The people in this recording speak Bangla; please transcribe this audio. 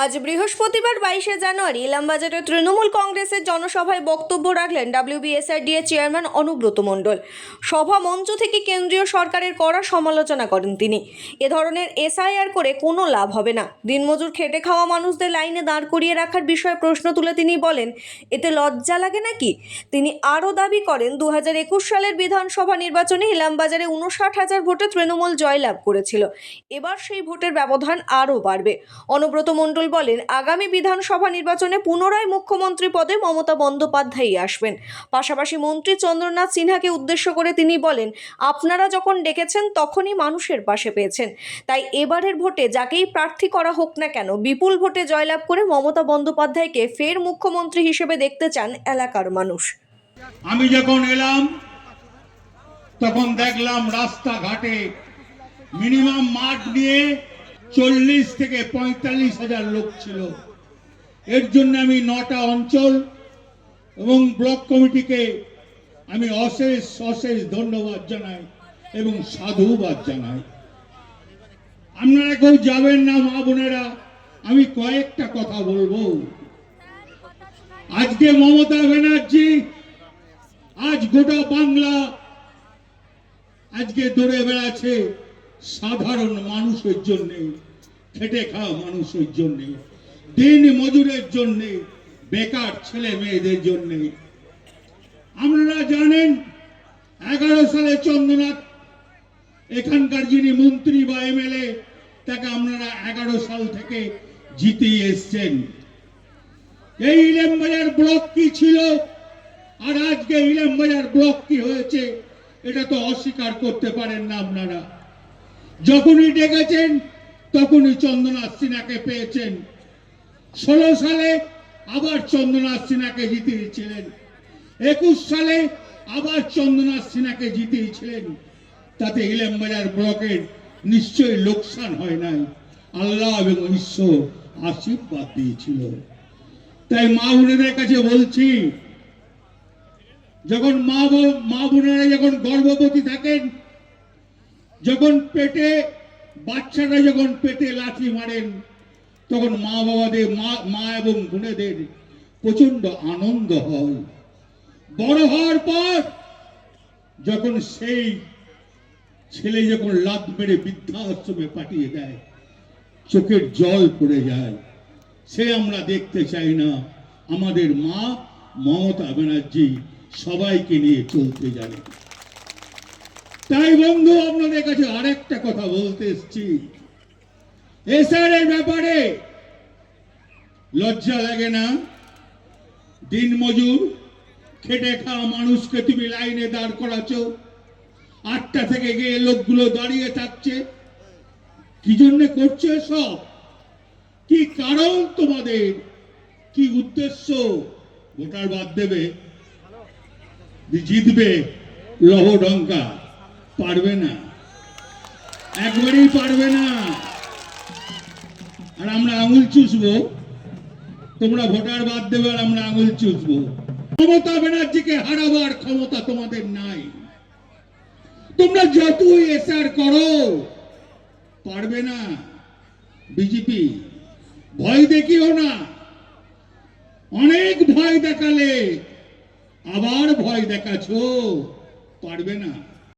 আজ বৃহস্পতিবার 22শে জানুয়ারি ইলামবাজারে তৃণমূল কংগ্রেসের জনসভায় বক্তব্য রাখলেন WBSRDA চেয়ারম্যান অনুব্রত মণ্ডল। সভা মঞ্চ থেকে কেন্দ্রীয় সরকারের কড়া সমালোচনা করেন তিনি। এ ধরনের SIR করে কোনো লাভ হবে না। দিনমজুর খেটে খাওয়া মানুষদের লাইনে দাঁড় করিয়ে রাখার বিষয়ে প্রশ্ন তুলে তিনি বলেন, এতে লজ্জা লাগে নাকি? তিনি আরও দাবি করেন 2021 সালের বিধানসভা নির্বাচনে ইলামবাজারে 59,000 ভোটে তৃণমূল জয়লাভ করেছিল। এবার সেই ভোটের ব্যবধান আরও বাড়বে। অনুব্রত মণ্ডল বলেন, আগামী বিধানসভা নির্বাচনে পুনরায় মুখ্যমন্ত্রী পদে মমতা বন্দ্যোপাধ্যায়ই আসবেন। পাশাপাশি মন্ত্রী চন্দ্রনাথ সিনহাকে উদ্দেশ্য করে তিনি বলেন, আপনারা যখন ডেকেছেন তখনই মানুষের পাশে পেয়েছেন, তাই এবারের ভোটে যাকেই প্রার্থী করা হোক না কেন বিপুল ভোটে জয়লাভ করে মমতা বন্দ্যোপাধ্যায়কে ফের মুখ্যমন্ত্রী হিসেবে দেখতে চান এলাকার মানুষ। আমি যখন এলাম তখন দেখলাম রাস্তাঘাটে মিনিমাম মাঠ নিয়ে 40 থেকে 45 হাজার লোক ছিল। এর জন্য আমি 9টা অঞ্চল এবং ব্লক কমিটিকে আমি অশেষ ধন্যবাদ জানাই এবং সাধুবাদ জানাই। আপনারা কেউ যাবেন না মা বোনেরা, আমি কয়েকটা কথা বলবো। আজকে মমতা ব্যানার্জি আজ গোটা বাংলা আজকে দৌড়ে বেড়াচ্ছে সাধারণ মানুষের জন্য, খেটে খাওয়া মানুষের জন্য, দিন মজুরের জন্য, বেকার ছেলে মেয়েদের জন্য। আপনারা জানেন 11 সালে চন্দ্রনাথ এখানকার যিনি মন্ত্রী বা MLA, তাকে আপনারা 11 সাল থেকে জিতেই এসছেন। এই ইলামবাজার ব্লক কি ছিল আর আজকে ইলামবাজার ব্লক কি হয়েছে এটা তো অস্বীকার করতে পারেন না আপনারা। যখনই ডেকেছেন তখনই চন্দ্রনাথ সিনহাকে পেয়েছেন। 16 সালে আবার চন্দ্রনাথ সিনহাকে জিতিয়েছিলেন, 21 সালে আবার চন্দ্রনাথ সিনহাকে জিতিয়েছিলেন। তাতে ইলামবাজার ব্লকের নিশ্চয়ই লোকসান হয় নাই, আল্লাহ এবং ঈশ্বর আশীর্বাদ দিয়েছিল। তাই মা বোনেদের কাছে বলছি, যখন মা বোনেরা যখন গর্ভবতী থাকেন, যখন পেটে বাচ্চারা যখন পেটে লাথি মারেন, তখন মা বাবাদের মা এবং বোনেদের প্রচন্ড আনন্দ হয়। বড় হওয়ার পর যখন সেই ছেলে যখন লাথ মেরে বৃদ্ধাশ্রমে পাঠিয়ে দেয়, চোখের জল পড়ে যায়। সে আমরা দেখতে চাই না। আমাদের মা মমতা ব্যানার্জি সবাইকে নিয়ে চলতে জানে। তাই বন্ধু, আপনাদের কাছে আরেকটা কথা বলতে এসেছি। SR এর ব্যাপারে লজ্জা লাগে না? দিনমজুর খেটে খাওয়া মানুষকে তুমি লাইনে দাঁড় করাচ্ছ, 8টা থেকে গিয়ে লোকগুলো দাঁড়িয়ে থাকছে। কি জন্য করছো সব? কি কারণ তোমাদের? কি উদ্দেশ্য? ভোটার বাদ দেবে, জিতবে লহডঙ্কা? পারবে না, একবারই পারবে না। আর আমরা আঙুল চুষবো, তোমরা ভোটার বাদ দেবে আর আমরা আঙুল চুষবো। মমতা ব্যানার্জিকে হারাবার ক্ষমতা তোমাদের নাই। তোমরা যতই SR করো পারবে না। বিজেপি ভয় দেখিও না। অনেক ভয় দেখালে আবার ভয় দেখাছো, পারবে না।